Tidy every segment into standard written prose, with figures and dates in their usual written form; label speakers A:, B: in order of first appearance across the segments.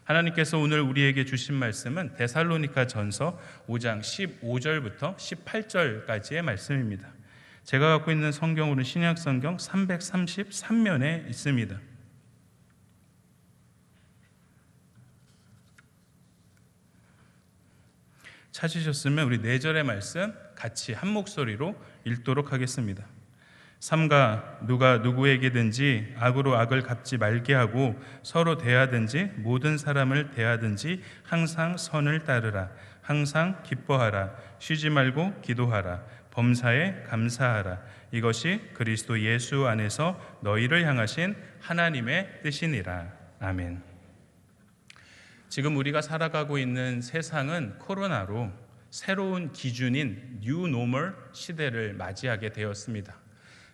A: 하나님께서 오늘 우리에게 주신 말씀은 데살로니가 전서 5장 15절부터 18절까지의 말씀입니다. 제가 갖고 있는 성경으로는 신약 성경 333면에 있습니다. 찾으셨으면 우리 4절의 말씀 같이 한 목소리로 읽도록 하겠습니다. 삼가 누가 누구에게든지 악으로 악을 갚지 말게 하고 서로 대하든지 모든 사람을 대하든지 항상 선을 따르라. 항상 기뻐하라. 쉬지 말고 기도하라. 범사에 감사하라. 이것이 그리스도 예수 안에서 너희를 향하신 하나님의 뜻이니라. 아멘. 지금 우리가 살아가고 있는 세상은 코로나로 새로운 기준인 뉴 노멀 시대를 맞이하게 되었습니다.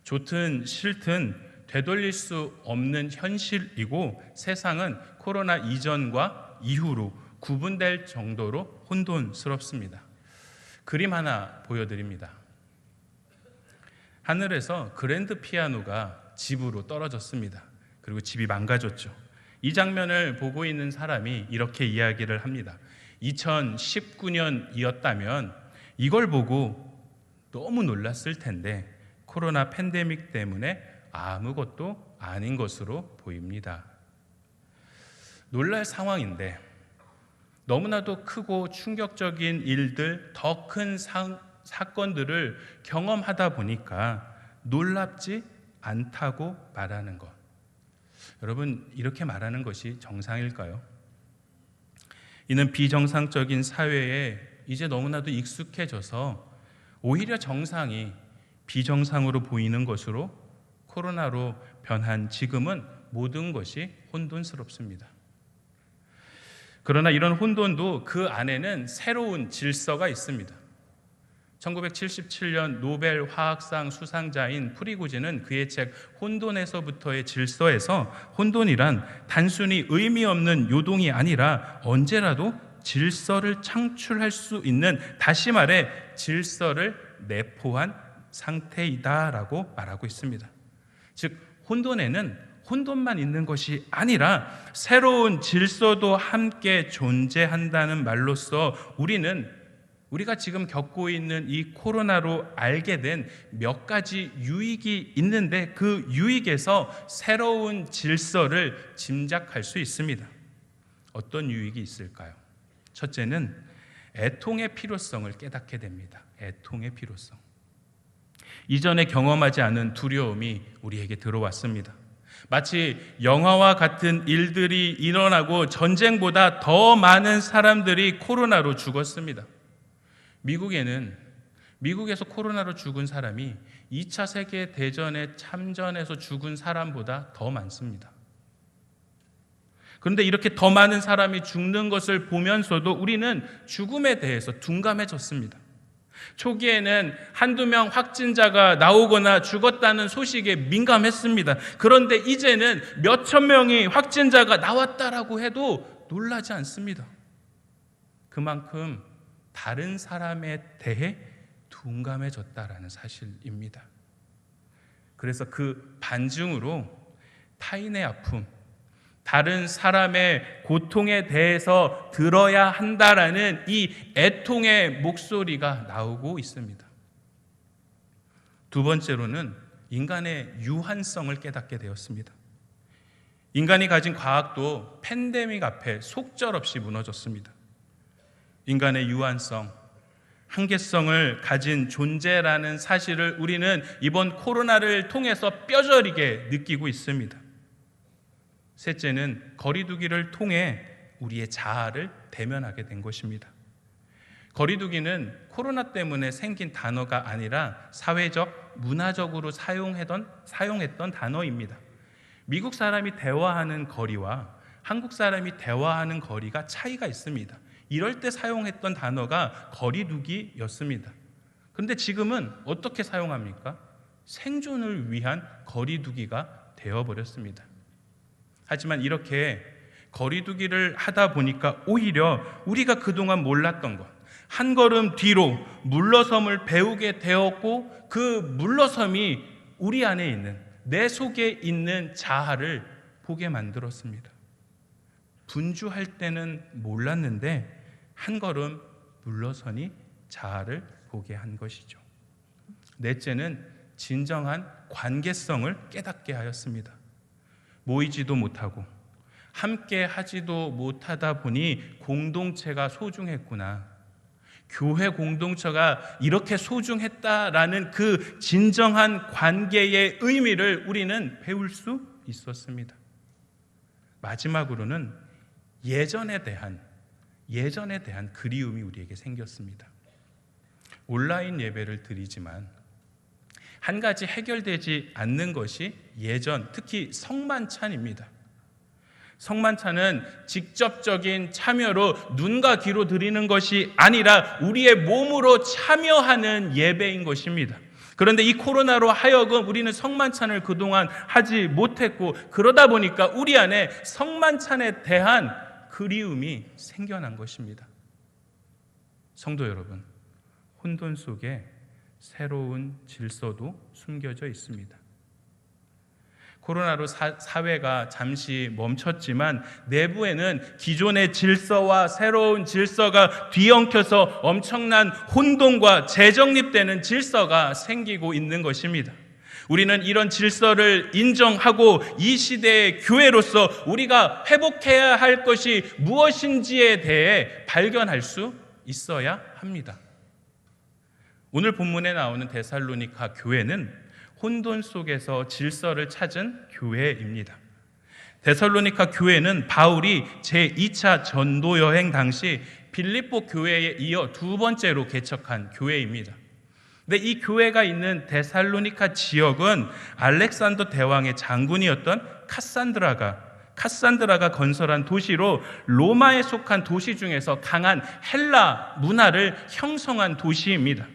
A: 좋든 싫든 되돌릴 수 없는 현실이고 세상은 코로나 이전과 이후로 구분될 정도로 혼돈스럽습니다. 그림 하나 보여드립니다. 하늘에서 그랜드 피아노가 집으로 떨어졌습니다. 그리고 집이 망가졌죠. 이 장면을 보고 있는 사람이 이렇게 이야기를 합니다. 2019년이었다면 이걸 보고 너무 놀랐을 텐데 코로나 팬데믹 때문에 아무것도 아닌 것으로 보입니다. 놀랄 상황인데 너무나도 크고 충격적인 일들, 더 큰 사건들을 경험하다 보니까 놀랍지 않다고 말하는 것. 여러분, 이렇게 말하는 것이 정상일까요? 이는 비정상적인 사회에 이제 너무나도 익숙해져서 오히려 정상이 비정상으로 보이는 것으로 코로나로 변한 지금은 모든 것이 혼돈스럽습니다. 그러나 이런 혼돈도 그 안에는 새로운 질서가 있습니다. 1977년 노벨 화학상 수상자인 프리고진은 그의 책 혼돈에서부터의 질서에서 혼돈이란 단순히 의미 없는 요동이 아니라 언제라도 질서를 창출할 수 있는, 다시 말해 질서를 내포한 상태이다라고 말하고 있습니다. 즉 혼돈에는 혼돈만 있는 것이 아니라 새로운 질서도 함께 존재한다는 말로써 우리가 지금 겪고 있는 이 코로나로 알게 된 몇 가지 유익이 있는데 그 유익에서 새로운 질서를 짐작할 수 있습니다. 어떤 유익이 있을까요? 첫째는 애통의 필요성을 깨닫게 됩니다. 애통의 필요성. 이전에 경험하지 않은 두려움이 우리에게 들어왔습니다. 마치 영화와 같은 일들이 일어나고 전쟁보다 더 많은 사람들이 코로나로 죽었습니다. 미국에서 코로나로 죽은 사람이 2차 세계대전에 참전해서 죽은 사람보다 더 많습니다. 그런데 이렇게 더 많은 사람이 죽는 것을 보면서도 우리는 죽음에 대해서 둔감해졌습니다. 초기에는 한두 명 확진자가 나오거나 죽었다는 소식에 민감했습니다. 그런데 이제는 몇천 명이 확진자가 나왔다라고 해도 놀라지 않습니다. 그만큼 다른 사람에 대해 둔감해졌다라는 사실입니다. 그래서 그 반증으로 타인의 아픔, 다른 사람의 고통에 대해서 들어야 한다라는 이 애통의 목소리가 나오고 있습니다. 두 번째로는 인간의 유한성을 깨닫게 되었습니다. 인간이 가진 과학도 팬데믹 앞에 속절없이 무너졌습니다. 인간의 유한성, 한계성을 가진 존재라는 사실을 우리는 이번 코로나를 통해서 뼈저리게 느끼고 있습니다. 셋째는 거리두기를 통해 우리의 자아를 대면하게 된 것입니다. 거리두기는 코로나 때문에 생긴 단어가 아니라 사회적, 문화적으로 사용했던 단어입니다. 미국 사람이 대화하는 거리와 한국 사람이 대화하는 거리가 차이가 있습니다. 이럴 때 사용했던 단어가 거리두기였습니다. 그런데 지금은 어떻게 사용합니까? 생존을 위한 거리두기가 되어버렸습니다. 하지만 이렇게 거리두기를 하다 보니까 오히려 우리가 그동안 몰랐던 것, 한 걸음 뒤로 물러섬을 배우게 되었고 그 물러섬이 우리 안에 있는, 내 속에 있는 자아를 보게 만들었습니다. 분주할 때는 몰랐는데 한 걸음 물러서니 자아를 보게 한 것이죠. 넷째는 진정한 관계성을 깨닫게 하였습니다. 모이지도 못하고 함께 하지도 못하다 보니 공동체가 소중했구나. 교회 공동체가 이렇게 소중했다라는 그 진정한 관계의 의미를 우리는 배울 수 있었습니다. 마지막으로는 예전에 대한 그리움이 우리에게 생겼습니다. 온라인 예배를 드리지만 한 가지 해결되지 않는 것이 특히 성만찬입니다. 성만찬은 직접적인 참여로 눈과 귀로 드리는 것이 아니라 우리의 몸으로 참여하는 예배인 것입니다. 그런데 이 코로나로 하여금 우리는 성만찬을 그동안 하지 못했고, 그러다 보니까 우리 안에 성만찬에 대한 그리움이 생겨난 것입니다. 성도 여러분, 혼돈 속에 새로운 질서도 숨겨져 있습니다. 코로나로 사회가 잠시 멈췄지만 내부에는 기존의 질서와 새로운 질서가 뒤엉켜서 엄청난 혼돈과 재정립되는 질서가 생기고 있는 것입니다. 우리는 이런 질서를 인정하고 이 시대의 교회로서 우리가 회복해야 할 것이 무엇인지에 대해 발견할 수 있어야 합니다. 오늘 본문에 나오는 데살로니가 교회는 혼돈 속에서 질서를 찾은 교회입니다. 데살로니가 교회는 바울이 제2차 전도 여행 당시 빌립보 교회에 이어 두 번째로 개척한 교회입니다. 근데 이 교회가 있는 데살로니가 지역은 알렉산더 대왕의 장군이었던 카산드라가 건설한 도시로 로마에 속한 도시 중에서 강한 헬라 문화를 형성한 도시입니다.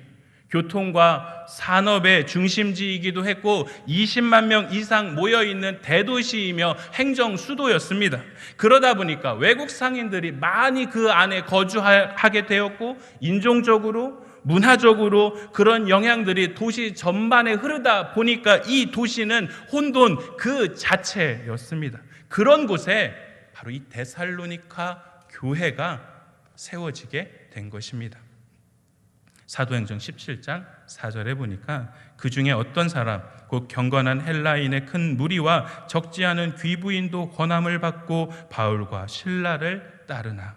A: 교통과 산업의 중심지이기도 했고 20만 명 이상 모여있는 대도시이며 행정 수도였습니다. 그러다 보니까 외국 상인들이 많이 그 안에 거주하게 되었고 인종적으로 문화적으로 그런 영향들이 도시 전반에 흐르다 보니까 이 도시는 혼돈 그 자체였습니다. 그런 곳에 바로 이 데살로니가 교회가 세워지게 된 것입니다. 사도행전 17장 4절에 보니까 그 중에 어떤 사람 곧 경건한 헬라인의 큰 무리와 적지 않은 귀부인도 권함을 받고 바울과 실라를 따르나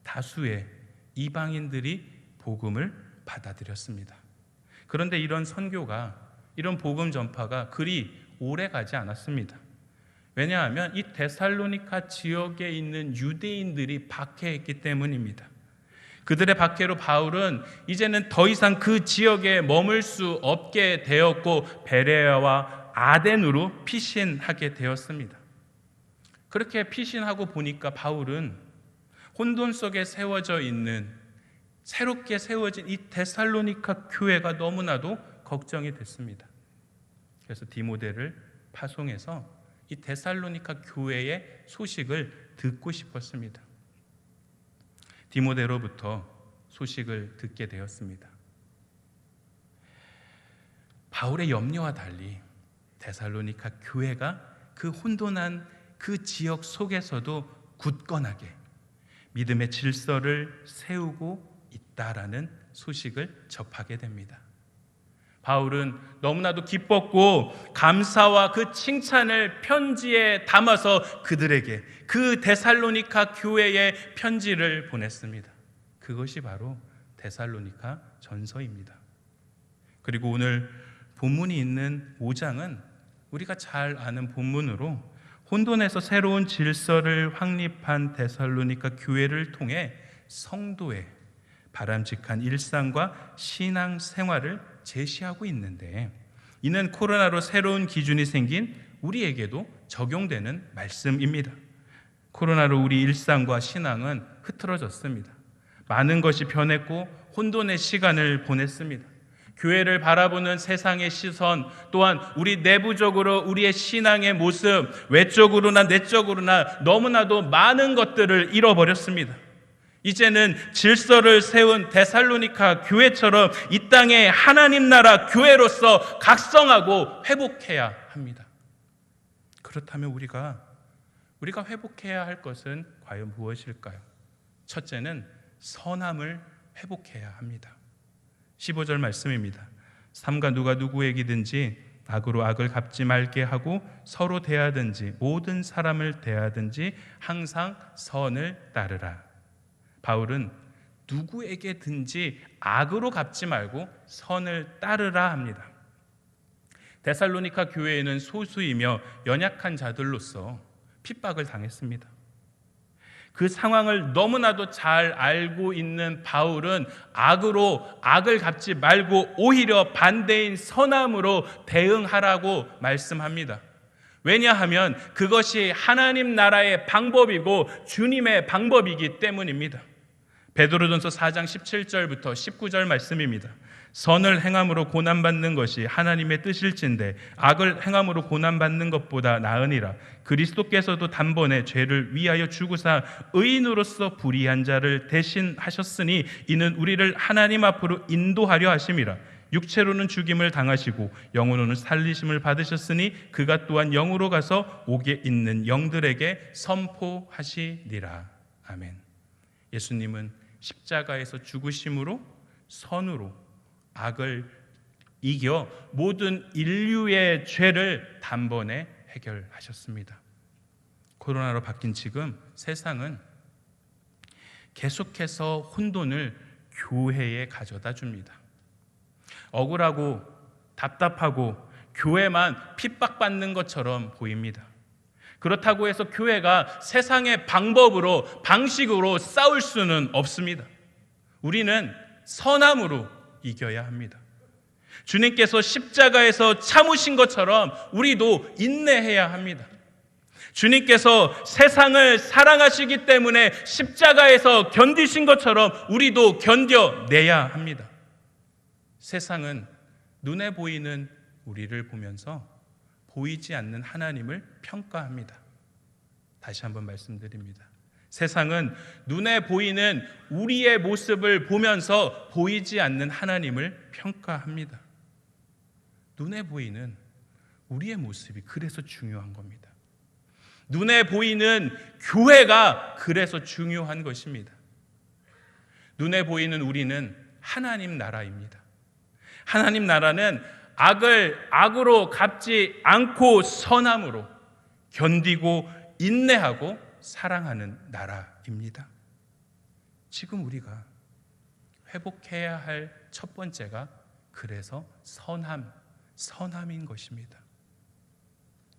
A: 다수의 이방인들이 복음을 받아들였습니다. 그런데 이런 선교가, 이런 복음 전파가 그리 오래 가지 않았습니다. 왜냐하면 이 데살로니가 지역에 있는 유대인들이 박해했기 때문입니다. 그들의 박해로 바울은 이제는 더 이상 그 지역에 머물 수 없게 되었고 베레아와 아덴으로 피신하게 되었습니다. 그렇게 피신하고 보니까 바울은 혼돈 속에 세워져 있는, 새롭게 세워진 이 데살로니가 교회가 너무나도 걱정이 됐습니다. 그래서 디모데를 파송해서 이 데살로니가 교회의 소식을 듣고 싶었습니다. 디모데로부터 소식을 듣게 되었습니다. 바울의 염려와 달리 데살로니가 교회가 그 혼돈한 그 지역 속에서도 굳건하게 믿음의 질서를 세우고 있다라는 소식을 접하게 됩니다. 바울은 너무나도 기뻤고 감사와 그 칭찬을 편지에 담아서 그들에게, 그 데살로니가 교회에 편지를 보냈습니다. 그것이 바로 데살로니가 전서입니다. 그리고 오늘 본문이 있는 5장은 우리가 잘 아는 본문으로 혼돈에서 새로운 질서를 확립한 데살로니가 교회를 통해 성도의 바람직한 일상과 신앙 생활을 제시하고 있는데, 이는 코로나로 새로운 기준이 생긴 우리에게도 적용되는 말씀입니다. 코로나로 우리 일상과 신앙은 흐트러졌습니다. 많은 것이 변했고 혼돈의 시간을 보냈습니다. 교회를 바라보는 세상의 시선, 또한 우리 내부적으로 우리의 신앙의 모습, 외적으로나 내적으로나 너무나도 많은 것들을 잃어버렸습니다. 이제는 질서를 세운 데살로니가 교회처럼 이 땅의 하나님 나라 교회로서 각성하고 회복해야 합니다. 그렇다면 우리가 우리가 회복해야 할 것은 과연 무엇일까요? 첫째는 선함을 회복해야 합니다. 15절 말씀입니다. 삼가 누가 누구에게든지 악으로 악을 갚지 말게 하고 서로 대하든지 모든 사람을 대하든지 항상 선을 따르라. 바울은 누구에게든지 악으로 갚지 말고 선을 따르라 합니다. 데살로니가 교회에는 소수이며 연약한 자들로서 핍박을 당했습니다. 그 상황을 너무나도 잘 알고 있는 바울은 악으로 악을 갚지 말고 오히려 반대인 선함으로 대응하라고 말씀합니다. 왜냐하면 그것이 하나님 나라의 방법이고 주님의 방법이기 때문입니다. 베드로전서 4장 17절부터 19절 말씀입니다. 선을 행함으로 고난받는 것이 하나님의 뜻일진데 악을 행함으로 고난받는 것보다 나으니라. 그리스도께서도 단번에 죄를 위하여 죽으사 의인으로서 불의한 자를 대신하셨으니 이는 우리를 하나님 앞으로 인도하려 하심이라. 육체로는 죽임을 당하시고 영으로는 살리심을 받으셨으니 그가 또한 영으로 가서 옥에 있는 영들에게 선포하시리라. 아멘. 예수님은 십자가에서 죽으심으로 선으로 악을 이겨 모든 인류의 죄를 단번에 해결하셨습니다. 코로나로 바뀐 지금 세상은 계속해서 혼돈을 교회에 가져다 줍니다. 억울하고 답답하고 교회만 핍박받는 것처럼 보입니다. 그렇다고 해서 교회가 세상의 방식으로 싸울 수는 없습니다. 우리는 선함으로 이겨야 합니다. 주님께서 십자가에서 참으신 것처럼 우리도 인내해야 합니다. 주님께서 세상을 사랑하시기 때문에 십자가에서 견디신 것처럼 우리도 견뎌내야 합니다. 세상은 눈에 보이는 우리를 보면서 보이지 않는 하나님을 평가합니다. 다시 한번 말씀드립니다. 세상은 눈에 보이는 우리의 모습을 보면서 보이지 않는 하나님을 평가합니다. 눈에 보이는 우리의 모습이 그래서 중요한 겁니다. 눈에 보이는 교회가 그래서 중요한 것입니다. 눈에 보이는 우리는 하나님 나라입니다. 하나님 나라는 악을 악으로 갚지 않고 선함으로 견디고 인내하고 사랑하는 나라입니다. 지금 우리가 회복해야 할 첫 번째가 그래서 선함인 것입니다.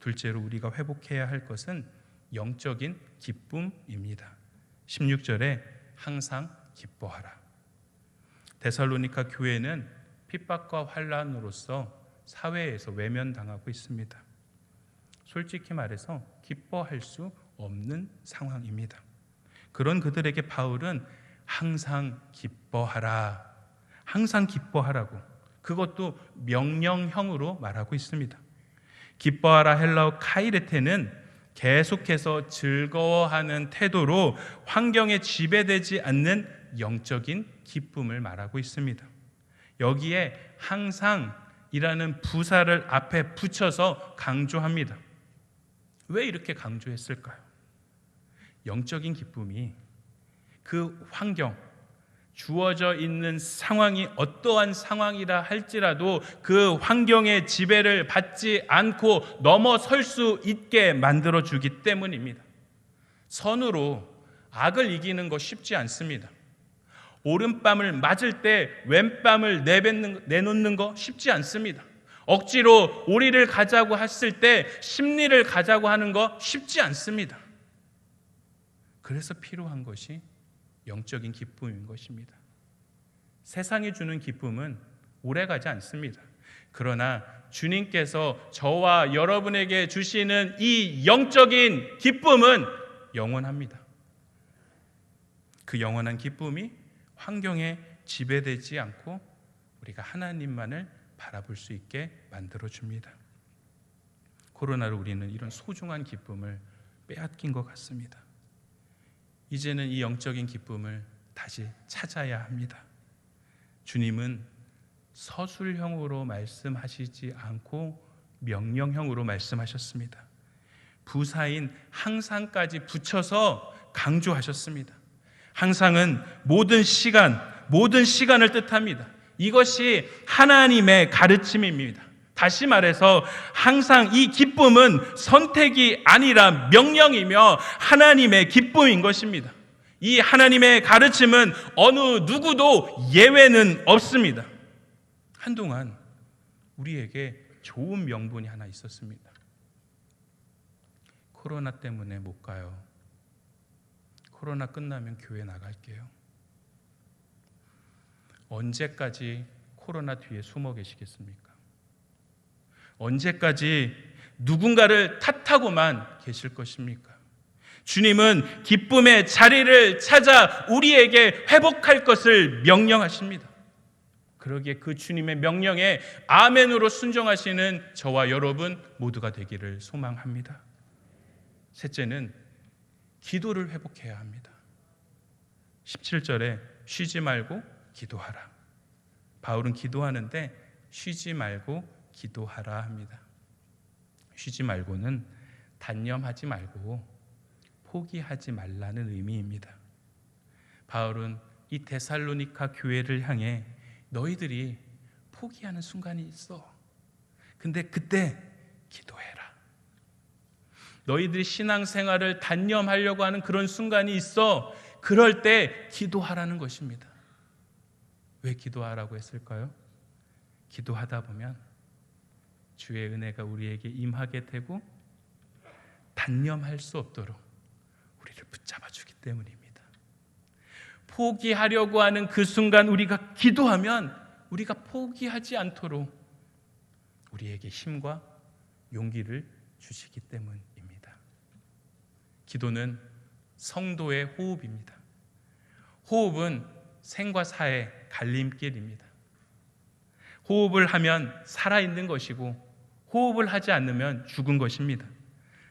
A: 둘째로 우리가 회복해야 할 것은 영적인 기쁨입니다. 16절에 항상 기뻐하라. 데살로니가 교회는 핍박과 환난으로서 사회에서 외면당하고 있습니다. 솔직히 말해서 기뻐할 수 없는 상황입니다. 그런 그들에게 바울은 항상 기뻐하라, 항상 기뻐하라고, 그것도 명령형으로 말하고 있습니다. 기뻐하라 헬라어 카이레테는 계속해서 즐거워하는 태도로 환경에 지배되지 않는 영적인 기쁨을 말하고 있습니다. 여기에 항상이라는 부사를 앞에 붙여서 강조합니다. 왜 이렇게 강조했을까요? 영적인 기쁨이 그 환경, 주어져 있는 상황이 어떠한 상황이라 할지라도 그 환경의 지배를 받지 않고 넘어설 수 있게 만들어주기 때문입니다. 선으로 악을 이기는 거 쉽지 않습니다. 오른뺨을 맞을 때 왼뺨을 내놓는 거 쉽지 않습니다. 억지로 오리를 가자고 했을 때 심리를 가자고 하는 거 쉽지 않습니다. 그래서 필요한 것이 영적인 기쁨인 것입니다. 세상이 주는 기쁨은 오래가지 않습니다. 그러나 주님께서 저와 여러분에게 주시는 이 영적인 기쁨은 영원합니다. 그 영원한 기쁨이 환경에 지배되지 않고 우리가 하나님만을 바라볼 수 있게 만들어줍니다. 코로나로 우리는 이런 소중한 기쁨을 빼앗긴 것 같습니다. 이제는 이 영적인 기쁨을 다시 찾아야 합니다. 주님은 서술형으로 말씀하시지 않고 명령형으로 말씀하셨습니다. 부사인 항상까지 붙여서 강조하셨습니다. 항상은 모든 시간을 뜻합니다. 이것이 하나님의 가르침입니다. 다시 말해서 항상 이 기쁨은 선택이 아니라 명령이며 하나님의 기쁨인 것입니다. 이 하나님의 가르침은 어느 누구도 예외는 없습니다. 한동안 우리에게 좋은 명분이 하나 있었습니다. 코로나 때문에 못 가요. 코로나 끝나면 교회 나갈게요. 언제까지 코로나 뒤에 숨어 계시겠습니까? 언제까지 누군가를 탓하고만 계실 것입니까? 주님은 기쁨의 자리를 찾아 우리에게 회복할 것을 명령하십니다. 그러기에 그 주님의 명령에 아멘으로 순종하시는 저와 여러분 모두가 되기를 소망합니다. 셋째는 기도를 회복해야 합니다. 17절에 쉬지 말고 기도하라. 바울은 기도하는데 쉬지 말고 기도하라 합니다. 쉬지 말고는 단념하지 말고 포기하지 말라는 의미입니다. 바울은 이 데살로니가 교회를 향해 너희들이 포기하는 순간이 있어. 근데 그때 기도해라. 너희들이 신앙생활을 단념하려고 하는 그런 순간이 있어. 그럴 때 기도하라는 것입니다. 왜 기도하라고 했을까요? 기도하다 보면 주의 은혜가 우리에게 임하게 되고 단념할 수 없도록 우리를 붙잡아 주기 때문입니다. 포기하려고 하는 그 순간 우리가 기도하면 우리가 포기하지 않도록 우리에게 힘과 용기를 주시기 때문입니다. 기도는 성도의 호흡입니다. 호흡은 생과 사의 갈림길입니다. 호흡을 하면 살아있는 것이고 호흡을 하지 않으면 죽은 것입니다.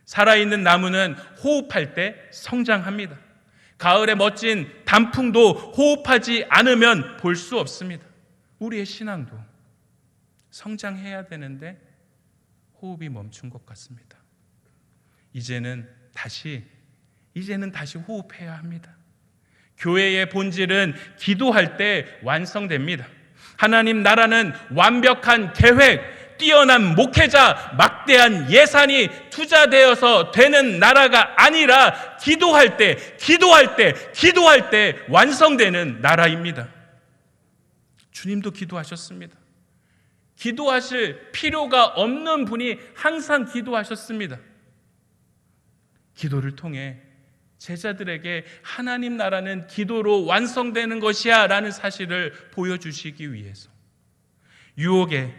A: 살아있는 나무는 호흡할 때 성장합니다. 가을의 멋진 단풍도 호흡하지 않으면 볼 수 없습니다. 우리의 신앙도 성장해야 되는데 호흡이 멈춘 것 같습니다. 이제는 다시 호흡해야 합니다. 교회의 본질은 기도할 때 완성됩니다. 하나님 나라는 완벽한 계획, 뛰어난 목회자, 막대한 예산이 투자되어서 되는 나라가 아니라 기도할 때 완성되는 나라입니다. 주님도 기도하셨습니다. 기도하실 필요가 없는 분이 항상 기도하셨습니다. 기도를 통해 제자들에게 하나님 나라는 기도로 완성되는 것이야 라는 사실을 보여주시기 위해서 유혹에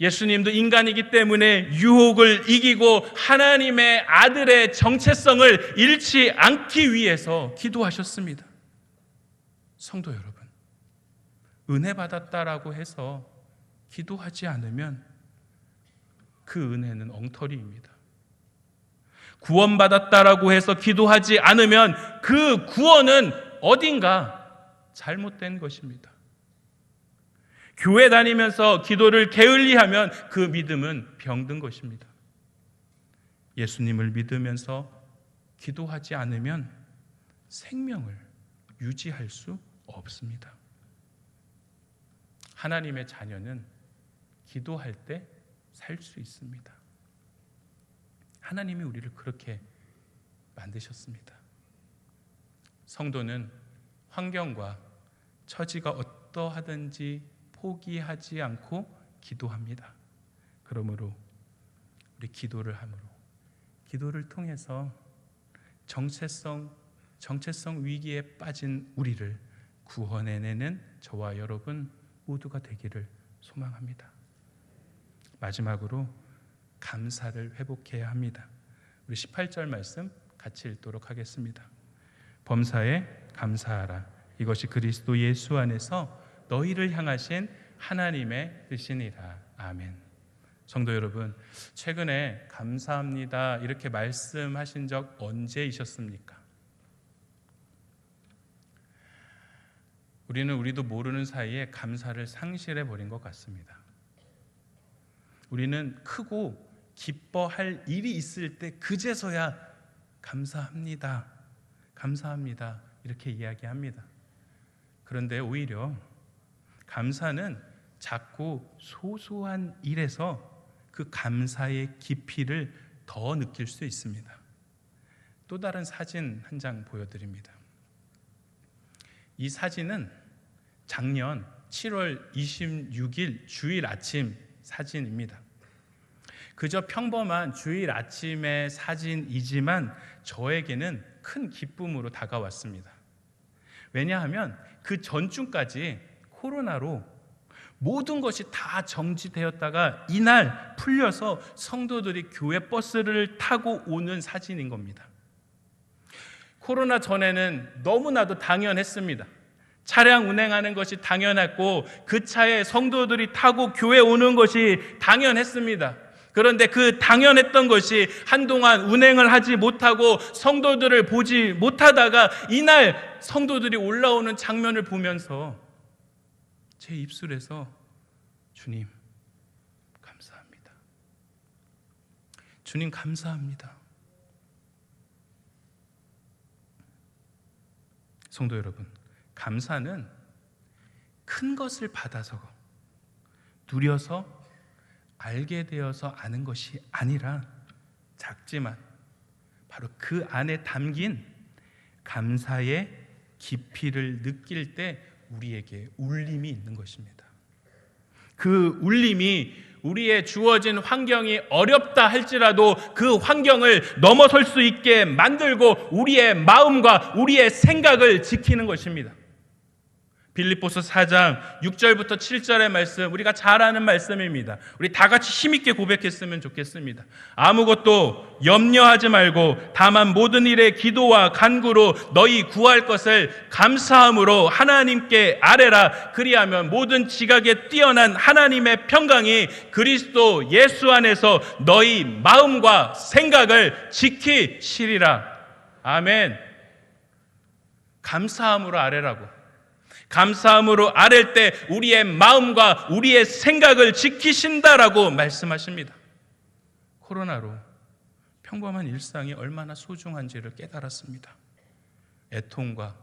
A: 예수님도 인간이기 때문에 유혹을 이기고 하나님의 아들의 정체성을 잃지 않기 위해서 기도하셨습니다. 성도 여러분, 은혜 받았다라고 해서 기도하지 않으면 그 은혜는 엉터리입니다. 구원받았다라고 해서 기도하지 않으면 그 구원은 어딘가 잘못된 것입니다. 교회 다니면서 기도를 게을리하면 그 믿음은 병든 것입니다. 예수님을 믿으면서 기도하지 않으면 생명을 유지할 수 없습니다. 하나님의 자녀는 기도할 때 살 수 있습니다. 하나님이 우리를 그렇게 만드셨습니다. 성도는 환경과 처지가 어떠하든지 포기하지 않고 기도합니다. 그러므로 우리 기도를 함으로 기도를 통해서 정체성 위기에 빠진 우리를 구원해내는 저와 여러분 모두가 되기를 소망합니다. 마지막으로 감사를 회복해야 합니다. 우리 18절 말씀 같이 읽도록 하겠습니다. 범사에 감사하라. 이것이 그리스도 예수 안에서 너희를 향하신 하나님의 뜻이니라. 아멘. 성도 여러분, 최근에 감사합니다 이렇게 말씀하신 적 언제이셨습니까? 우리도 모르는 사이에 감사를 상실해 버린 것 같습니다. 우리는 크고 기뻐할 일이 있을 때 그제서야 감사합니다. 감사합니다. 이렇게 이야기합니다. 그런데 오히려 감사는 자꾸 소소한 일에서 그 감사의 깊이를 더 느낄 수 있습니다. 또 다른 사진 한 장 보여드립니다. 이 사진은 작년 7월 26일 주일 아침 사진입니다. 그저 평범한 주일 아침의 사진이지만 저에게는 큰 기쁨으로 다가왔습니다. 왜냐하면 그 전주까지 코로나로 모든 것이 다 정지되었다가 이날 풀려서 성도들이 교회 버스를 타고 오는 사진인 겁니다. 코로나 전에는 너무나도 당연했습니다. 차량 운행하는 것이 당연했고 그 차에 성도들이 타고 교회 오는 것이 당연했습니다. 그런데 그 당연했던 것이 한동안 운행을 하지 못하고 성도들을 보지 못하다가 이날 성도들이 올라오는 장면을 보면서 제 입술에서 주님 감사합니다. 주님 감사합니다. 성도 여러분, 감사는 큰 것을 받아서 누려서 알게 되어서 아는 것이 아니라 작지만 바로 그 안에 담긴 감사의 깊이를 느낄 때 우리에게 울림이 있는 것입니다. 그 울림이 우리의 주어진 환경이 어렵다 할지라도 그 환경을 넘어설 수 있게 만들고 우리의 마음과 우리의 생각을 지키는 것입니다. 빌립보서 4장 6절부터 7절의 말씀, 우리가 잘 아는 말씀입니다. 우리 다 같이 힘있게 고백했으면 좋겠습니다. 아무것도 염려하지 말고 다만 모든 일에 기도와 간구로 너희 구할 것을 감사함으로 하나님께 아뢰라. 그리하면 모든 지각에 뛰어난 하나님의 평강이 그리스도 예수 안에서 너희 마음과 생각을 지키시리라. 아멘. 감사함으로 아뢰라고. 감사함으로 아랠 때 우리의 마음과 우리의 생각을 지키신다라고 말씀하십니다. 코로나로 평범한 일상이 얼마나 소중한지를 깨달았습니다. 애통과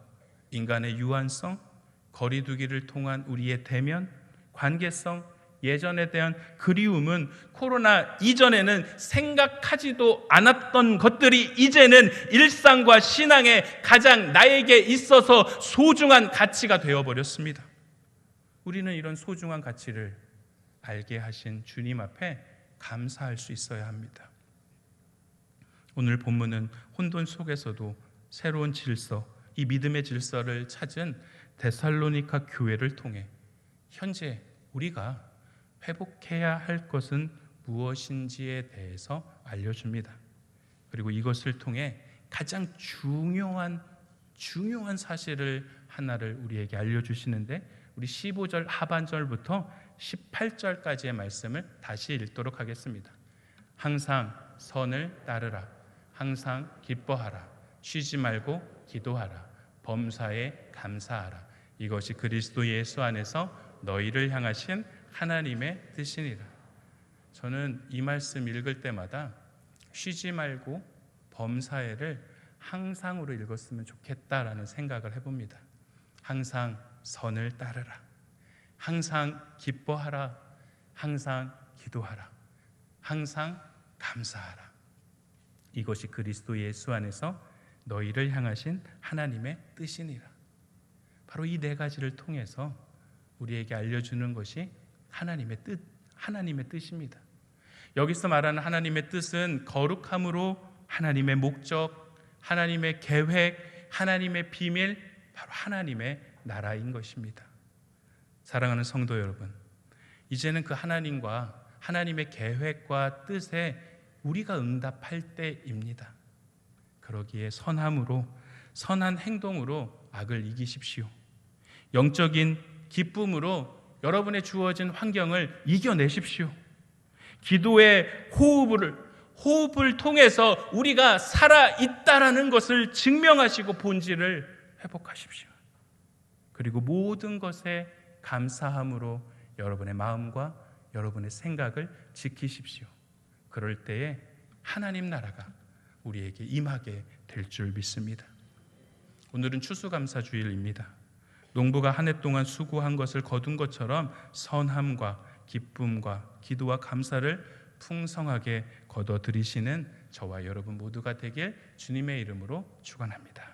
A: 인간의 유한성, 거리두기를 통한 우리의 대면, 관계성, 예전에 대한 그리움은 코로나 이전에는 생각하지도 않았던 것들이 이제는 일상과 신앙의 가장 나에게 있어서 소중한 가치가 되어버렸습니다. 우리는 이런 소중한 가치를 알게 하신 주님 앞에 감사할 수 있어야 합니다. 오늘 본문은 혼돈 속에서도 새로운 질서, 이 믿음의 질서를 찾은 데살로니가 교회를 통해 현재 우리가 회복해야 할 것은 무엇인지에 대해서 알려줍니다. 그리고 이것을 통해 가장 중요한 사실을 하나를 우리에게 알려주시는데 우리 15절 하반절부터 18절까지의 말씀을 다시 읽도록 하겠습니다. 항상 선을 따르라. 항상 기뻐하라. 쉬지 말고 기도하라. 범사에 감사하라. 이것이 그리스도 예수 안에서 너희를 향하신 하나님의 뜻이니라. 저는 이 말씀 읽을 때마다 쉬지 말고 범사에를 항상으로 읽었으면 좋겠다라는 생각을 해봅니다. 항상 선을 따르라. 항상 기뻐하라. 항상 기도하라. 항상 감사하라. 이것이 그리스도 예수 안에서 너희를 향하신 하나님의 뜻이니라. 바로 이 네 가지를 통해서 우리에게 알려주는 것이 하나님의 뜻입니다. 여기서 말하는 하나님의 뜻은 거룩함으로 하나님의 목적, 하나님의 계획, 하나님의 비밀, 바로 하나님의 나라인 것입니다. 사랑하는 성도 여러분, 이제는 그 하나님과 하나님의 계획과 뜻에 우리가 응답할 때입니다. 그러기에 선함으로, 선한 행동으로 악을 이기십시오. 영적인 기쁨으로 여러분의 주어진 환경을 이겨내십시오. 기도의 호흡을 통해서 우리가 살아있다라는 것을 증명하시고 본질을 회복하십시오. 그리고 모든 것에 감사함으로 여러분의 마음과 여러분의 생각을 지키십시오. 그럴 때에 하나님 나라가 우리에게 임하게 될 줄 믿습니다. 오늘은 추수감사주일입니다. 농부가 한 해 동안 수고한 것을 거둔 것처럼 선함과 기쁨과 기도와 감사를 풍성하게 거둬들이시는 저와 여러분 모두가 되길 주님의 이름으로 축원합니다.